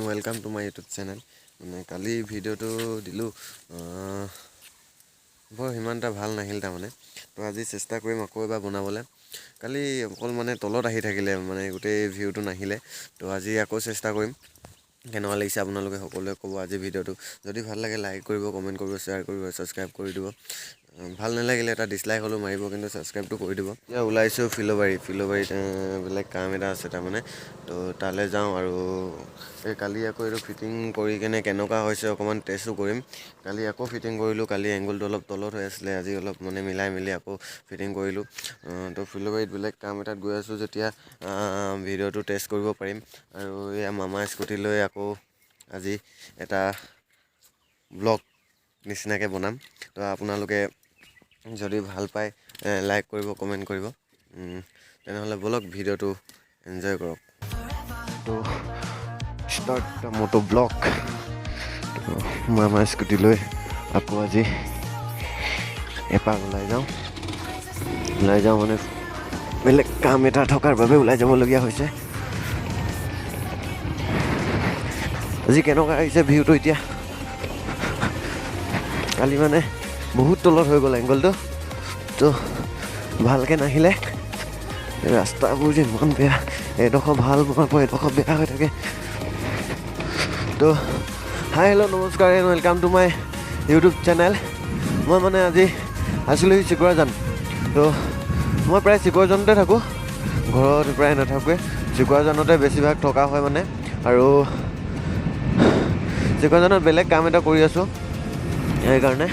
Welcome to my YouTube channel. মানে কালি ভিডিওটো দিলোঁ বৰ সিমান এটা ভাল নাহিল তাৰমানে তো আজি চেষ্টা কৰিম আকৌ এবাৰ বনাবলৈ কালি অকল মানে তলত আহি থাকিলে মানে গোটেই ভিউটো নাহিলে তো আজি আকৌ চেষ্টা কৰিম কেনেকুৱা লাগিছে আপোনালোকে সকলোৱে ক'ব আজি ভিডিওটো যদি ভাল লাগে লাইক কৰিব কমেণ্ট কৰিব শ্বেয়াৰ কৰিব ছাবস্ক্ৰাইব কৰি দিব ভাল নালাগিলে এটা ডিছলাইক হ'লেও মাৰিব কিন্তু ছাবস্ক্ৰাইবটো কৰি দিব এতিয়া ওলাইছোঁ ফিল'বাৰীত বেলেগ কাম এটা আছে তাৰমানে তো তালৈ যাওঁ আৰু এই কালি আকৌ এইটো ফিটিং কৰি কেনে কেনেকুৱা হৈছে অকণমান টেষ্টো কৰিম কালি আকৌ ফিটিং কৰিলোঁ কালি এংগলটো অলপ তলত হৈ আছিলে আজি অলপ মানে মিলাই মেলি আকৌ ফিটিং কৰিলোঁ তো ফিল'বাৰীত বেলেগ কাম এটাত গৈ আছোঁ যেতিয়া ভিডিঅ'টো টেষ্ট কৰিব পাৰিম আৰু এয়া মামা স্কুটি লৈ আকৌ আজি এটা ব্লগ নিচিনাকৈ বনাম তো আপোনালোকে যদি ভাল পায় লাইক কৰিব কমেণ্ট কৰিব তেনেহ'লে বলক ভিডিঅ'টো এনজয় কৰক তো ষ্টাৰ্ট দ্য মটো ব্লগ মামা স্কুটি লৈ আকৌ আজি এপাক ওলাই যাওঁ মানে বেলেগ কাম এটা থকাৰ বাবে ওলাই যাবলগীয়া হৈছে আজি কেনেকুৱা আহিছে ভিউটো এতিয়া কালি মানে বহুত তলত হৈ গ'ল এংগলটো তো ভালকৈ নাহিলে ৰাস্তাবোৰ যে ইমান বেয়া এডোখৰ ভাল বনাব এডোখৰ বেয়া হৈ থাকে তো হাই হেল্ল' নমস্কাৰ and welcome to my YouTube channel মই মানে আজি আছিলোঁ চিকৰাজান তো মই প্ৰায় চিকৰাজানতে থাকোঁ ঘৰত প্ৰায় নাথাকোঁৱে চিকৰাজানতে বেছিভাগ থকা হয় মানে আৰু চিকৰাজানত বেলেগ কাম এটা কৰি আছোঁ সেইকাৰণে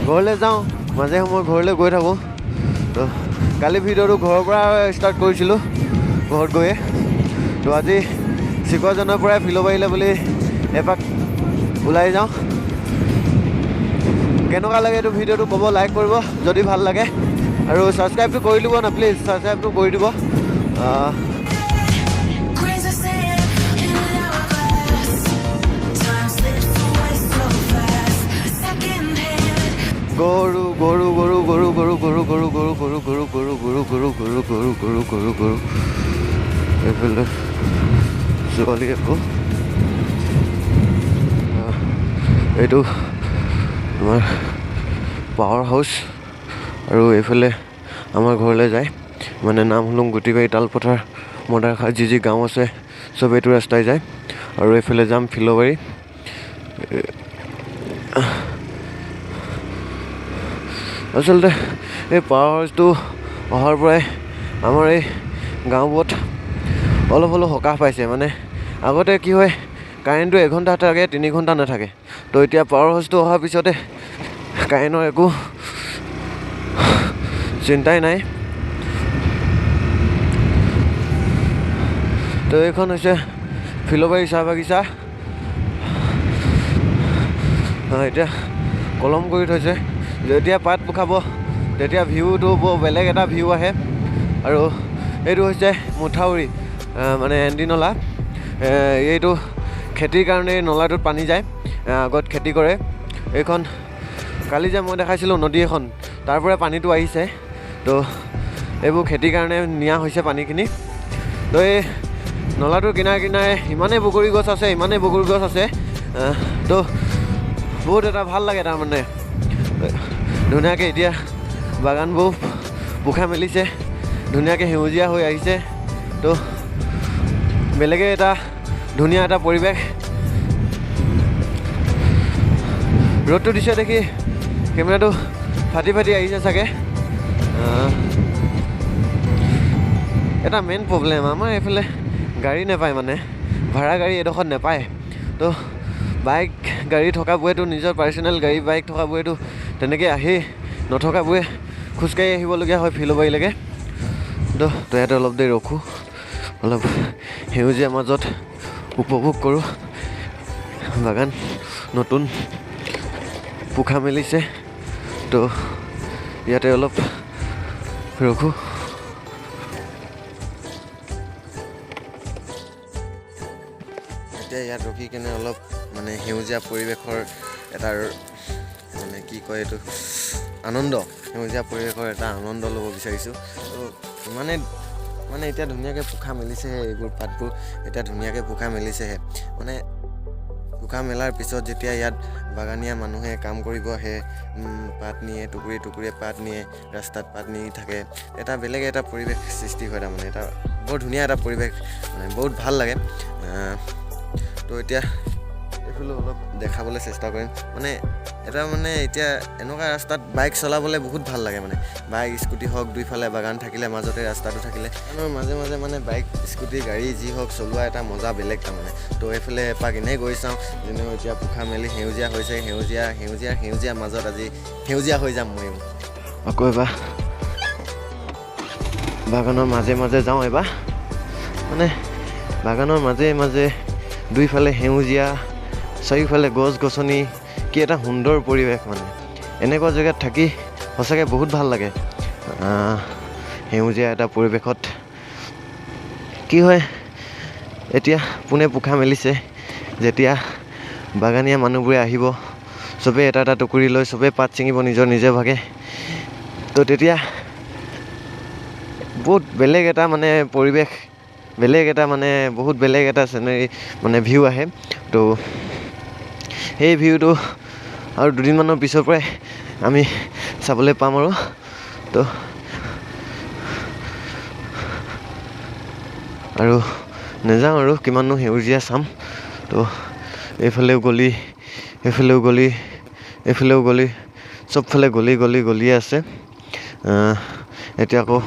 ঘৰলৈ যাওঁ মাজে সময়ে ঘৰলৈ গৈ থাকোঁ তো কালি ভিডিঅ'টো ঘৰৰ পৰা ষ্টাৰ্ট কৰিছিলোঁ ঘৰত গৈয়ে তো আজি চিকৰাজানৰ পৰাই ফিল'বাৰীলৈ বুলি এপাক ওলাই যাওঁ কেনেকুৱা লাগে এইটো ভিডিঅ'টো ক'ব লাইক কৰিব যদি ভাল লাগে আৰু ছাবস্ক্ৰাইবটো কৰি দিব না প্লিজ ছাবস্ক্ৰাইবটো কৰি দিব গৰু গৰু গৰু গৰু গৰু গৰু গৰু গৰু গৰু গৰু গৰু গৰু গৰু গৰু গৰু গৰু গৰু গৰু এইফালে ছোৱালী আকৌ এইটো আমাৰ পাৱাৰ হাউচ আৰু এইফালে আমাৰ ঘৰলৈ যায় মানে নাম হলুং গুটিবাৰী তালপথাৰ মদাৰখাট যি গাঁও আছে চব এইটো ৰাস্তাই যায় আৰু এইফালে যাম ফিল'বাৰী আচলতে এই পাৱাৰ হাউচটো অহাৰ পৰাই আমাৰ এই গাঁওবোৰত অলপ সকাহ পাইছে মানে আগতে কি হয় কাৰেণ্টটো এঘণ্টা থাকে 3 ঘণ্টা নাথাকে তো এতিয়া পাৱাৰ হাউচটো অহাৰ পিছতে কাৰেণ্টৰ একো চিন্তাই নাই তো এইখন হৈছে ফিল'বাৰী চাহ বাগিচা এতিয়া কলম কৰি থৈছে যেতিয়া পাত পোখাব তেতিয়া ভিউটো বৰ বেলেগ এটা ভিউ আহে আৰু এইটো হৈছে মুঠাউৰি মানে এণ্ডি নলা এইটো খেতিৰ কাৰণে এই নলাটোত পানী যায় আগত খেতি কৰে এইখন কালি যে মই দেখাইছিলোঁ নদী এখন তাৰ পৰা পানীটো আহিছে তো এইবোৰ খেতিৰ কাৰণে নিয়া হৈছে পানীখিনি তো এই নলাটোৰ কিনাৰে ইমানেই বগৰী গছ আছে তো বহুত এটা ভাল লাগে তাৰমানে ধুনীয়াকৈ এতিয়া বাগানবোৰ পোখা মেলিছে ধুনীয়াকৈ সেউজীয়া হৈ আহিছে তো বেলেগে এটা ধুনীয়া এটা পৰিৱেশ ৰ'দটো দিছে দেখি কেমেৰাটো ফাটি আহিছে চাগে এটা মেইন প্ৰব্লেম আমাৰ এইফালে গাড়ী নাপায় মানে ভাড়া গাড়ী এডোখৰত নাপায় তো বাইক গাড়ী থকাবোৰেতো নিজৰ পাৰ্চনেল গাড়ী বাইক থকাবোৰেতো তেনেকৈ আহি নথকাবোৰে খোজকাঢ়ি আহিবলগীয়া হয় ফিল'বাৰীলৈকে তো ইয়াতে অলপ দেৰি ৰখোঁ অলপ সেউজীয়া মাজত উপভোগ কৰোঁ বাগান নতুন পোখা মেলিছে তো ইয়াতে অলপ ৰখোঁ এতিয়া ইয়াত ৰখি কেনে অলপ মানে সেউজীয়া পৰিৱেশৰ এটা মানে কি কয় এইটো আনন্দ, সেউজীয়া পৰিৱেশৰ এটা আনন্দ ল'ব বিচাৰিছোঁ। তো মানে এতিয়া ধুনীয়াকৈ পোখা মেলিছেহে, এইবোৰ পাতবোৰ এতিয়া ধুনীয়াকৈ পোখা মেলিছেহে। মানে পোখা মেলাৰ পিছত যেতিয়া ইয়াত বাগানীয়া মানুহে কাম কৰিব আহে, পাত নিয়ে, টুকুৰিয়ে পাত নিয়ে, ৰাস্তাত পাত নি থাকে, এটা বেলেগ এটা পৰিৱেশ সৃষ্টি হয়। তাৰমানে এটা বৰ ধুনীয়া এটা পৰিৱেশ, মানে বহুত ভাল লাগে। তো এতিয়া এইফালে অলপ দেখাবলৈ চেষ্টা কৰিম। মানে এটা মানে এতিয়া এনেকুৱা ৰাস্তাত বাইক চলাবলৈ বহুত ভাল লাগে। মানে বাইক স্কুটি হওক, দুইফালে বাগান থাকিলে, মাজতে ৰাস্তাটো থাকিলে, মাজে মাজে মানে বাইক স্কুটি গাড়ী যি হওক চলোৱা এটা মজা বেলেগ তাৰমানে। তো এইফালে এপাক এনেই গৈ চাওঁ, যেনেও এতিয়া পোখা মেলি সেউজীয়া হৈছে, সেউজীয়া মাজত আজি সেউজীয়া হৈ যাম ময়ো। আকৌ এবাৰ বাগানৰ মাজে মাজে যাওঁ। এবাৰ মানে বাগানৰ মাজে মাজে দুইফালে সেউজীয়া, চাৰিওফালে গছ গছনি, কি এটা সুন্দৰ পৰিৱেশ। মানে এনেকুৱা জেগাত থাকি সঁচাকৈ বহুত ভাল লাগে। সেউজীয়া এটা পৰিৱেশত কি হয়, এতিয়া পোনে পোখা মেলিছে, যেতিয়া বাগানীয়া মানুহবোৰে আহিব, চবেই এটা এটা টুকুৰি লৈ চবেই পাত ছিঙিব নিজে ভাগে। তো তেতিয়া বহুত বেলেগ এটা মানে পৰিৱেশ, বেলেগ এটা মানে বহুত বেলেগ এটা চিনেৰী মানে ভিউ আহে। তো সেই ভিউটো আৰু দুদিনমানৰ পিছৰ পৰাই আমি চাবলৈ পাম আৰু। তো নেযাওঁ আৰু কিমাননো সেউজীয়া চাম। তো এইফালেও গলি, এইফালেও গলি, চবফালে গলিয়ে আছে। এতিয়া আকৌ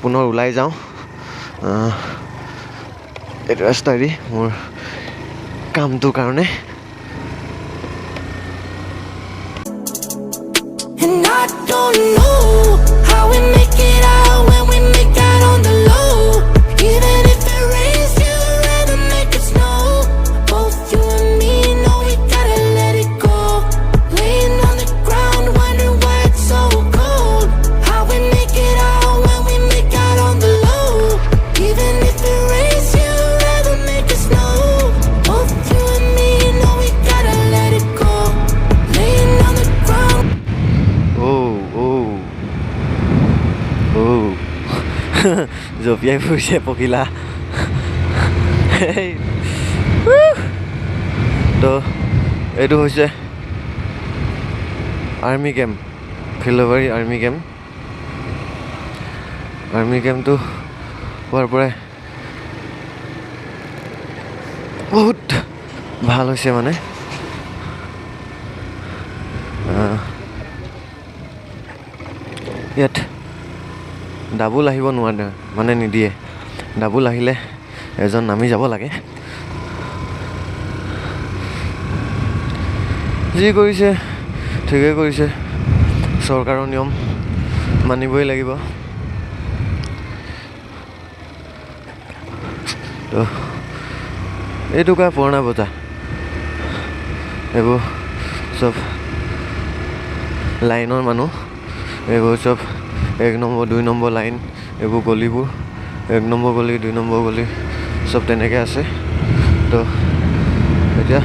পুনৰ ওলাই যাওঁ এইটো ৰাস্তাইদি মোৰ কামটোৰ কাৰণে। And I don't know how we make it out when we make out on the low. Even if it rains, you'd rather make it snow. Both you and me know we gotta let it go. Laying on the ground, wondering why it's so cold. How we make it out when we make out on the low. Even if it rains, you'd rather make it snow. Both you and me know we gotta let it go. Laying on the ground. জঁপিয়াই ফুৰিছে পখিলা। তো এইটো হৈছে army camp, Philobari army কেম্পটো হোৱাৰ পৰাই বহুত ভাল হৈছে। মানে ইয়াত ডাবুল আহিব নোৱাৰে, মানে নিদিয়ে। ডাবুল আহিলে এজন নামি যাব লাগে। যি কৰিছে ঠিকেই কৰিছে, চৰকাৰৰ নিয়ম মানিবই লাগিব। তো এইটো কা পুৰণা বজাৰ, এইবোৰ চব লাইনৰ মানুহ, এইবোৰ চব 1 নম্বৰ 2 নম্বৰ লাইন, এইবোৰ গলিবোৰ 1 নম্বৰ গলি 2 নম্বৰ গলি চব তেনেকৈ আছে। তো এতিয়া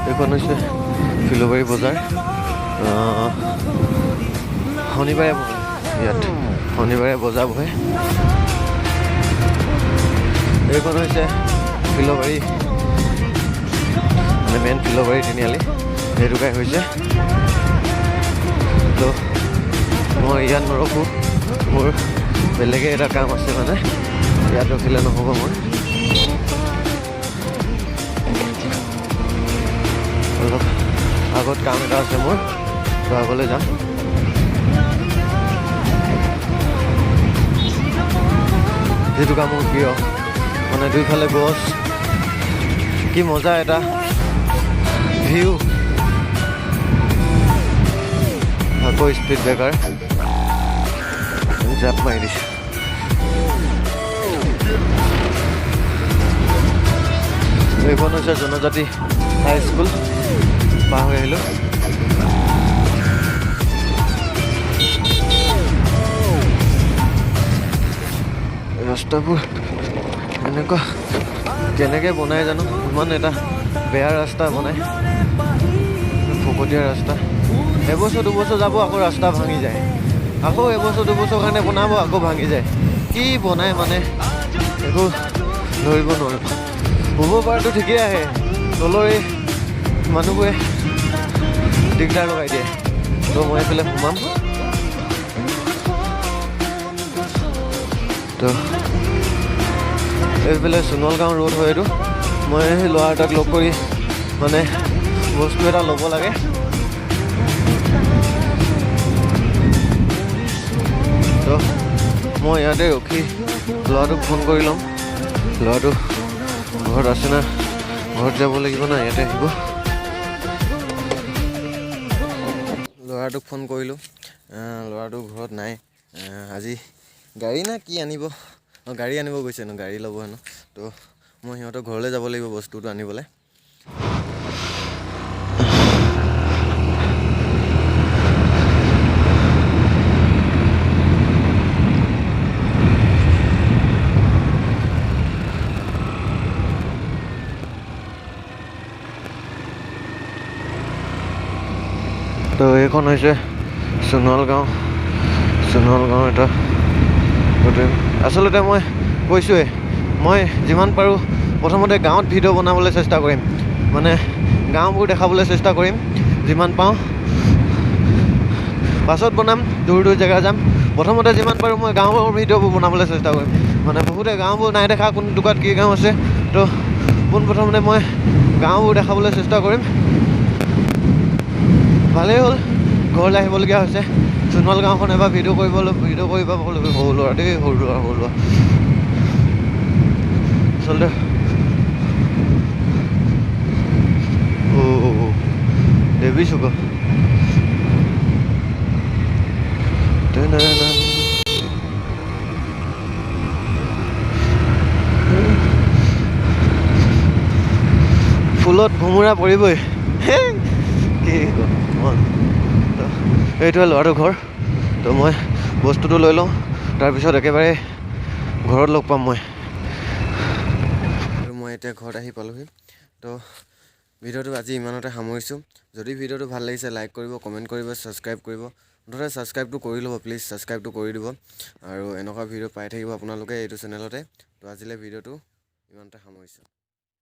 এইখন হৈছে ফিলবাৰী বজাৰ। শনিবাৰে ইয়াত শনিবাৰে বজাৰ বহে। এইখন হৈছে ফিলবাৰী, মানে মেইন ফিলবাৰী তিনিআলি, সেইটোকাই হৈছে। তো মই ইয়াত নৰখোঁ, মোৰ বেলেগে এটা কাম আছে, মানে ইয়াত ৰখিলে নহ'ব। মই অলপ আগত কাম এটা আছে মোৰ, তো আগলৈ যাম। যিটো কাম মোৰ প্ৰিয়, মানে দুইফালে গছ, কি মজা এটা ভিউ। আকৌ স্পীড ব্ৰেকাৰ জাপ মাৰি দিছে। এইখন হৈছে জনজাতি হাইস্কুল, পাৰ হৈ আহিলোঁ। ৰাস্তাবোৰ এনেকুৱা কেনেকৈ বনাই জানো, ইমান এটা বেয়া ৰাস্তা বনাই, ফকটীয়া ৰাস্তা। এবছৰ দুবছৰ যাব আকৌ ৰাস্তা ভাঙি যায়, আকৌ এবছৰ দুবছৰ কাৰণে বনাব আকৌ ভাঙি যায়। কি বনাই মানে একো ধৰিব নোৱাৰোঁ। শুব পৰাটো ঠিকেই আহে, তলৰ এই মানুহবোৰে দিগদাৰ লগাই দিয়ে। তো মই এইফালে সোমাম। তো এইফালে সোণোৱাল গাঁও ৰোড হয় এইটো। মই সেই ল'ৰা এটাক লগ কৰি মানে বস্তু এটা ল'ব লাগে। তো মই ইয়াতে ৰখি ল'ৰাটোক ফোন কৰি ল'ম। ল'ৰাটো ঘৰত আছে না, ঘৰত যাব লাগিব না, ইয়াতে আহিব। ল'ৰাটোক ফোন কৰিলোঁ, ল'ৰাটো ঘৰত নাই। আজি গাড়ী না কি আনিব, গাড়ী আনিব গৈছে হেনো, গাড়ী ল'ব হেনো। তো মই সিহঁতৰ ঘৰলৈ যাব লাগিব বস্তুটো আনিবলৈ। তো এইখন হৈছে সোণোৱাল গাঁও এটা হোটেল। আচলতে মই কৈছোঁৱে, মই যিমান পাৰোঁ প্ৰথমতে গাঁৱত ভিডিঅ' বনাবলৈ চেষ্টা কৰিম, মানে গাঁওবোৰ দেখাবলৈ চেষ্টা কৰিম যিমান পাওঁ। পাছত বনাম, দূৰ জেগা যাম। প্ৰথমতে যিমান পাৰোঁ মই গাঁৱৰ ভিডিঅ'বোৰ বনাবলৈ চেষ্টা কৰিম। মানে বহুতে গাঁওবোৰ নাই দেখা, কোন টুকুৰাত কি গাঁও আছে। তো পোনপ্ৰথমতে মই গাঁওবোৰ দেখাবলৈ চেষ্টা কৰিম। ভালেই হ'ল ঘৰলৈ আহিবলগীয়া হৈছে। সোণোৱাল গাঁওখন এবাৰ ভিডিঅ' কৰিব সৰু ল'ৰা দেই, সৰু ল'ৰা আচলতে দেৱী চুক ফুলত ভোমোৰা পৰিবই। কি এইটোৱে ল'ৰাটোৰ ঘৰ। তো মই বস্তুটো লৈ লওঁ, তাৰপিছত একেবাৰে ঘৰত লগ পাম মই। আৰু মই এতিয়া ঘৰত আহি পালোহি। তো ভিডিঅ'টো আজি ইমানতে সামৰিছোঁ। যদি ভিডিঅ'টো ভাল লাগিছে লাইক কৰিব, কমেণ্ট কৰিব, ছাবস্ক্ৰাইব কৰিব। মুঠতে ছাবস্ক্ৰাইবটো কৰি ল'ব প্লিজ, ছাবস্ক্ৰাইবটো কৰি দিব। আৰু এনেকুৱা ভিডিঅ' পাই থাকিব আপোনালোকে এইটো চেনেলতে। তো আজিলৈ ভিডিঅ'টো ইমানতে সামৰিছোঁ।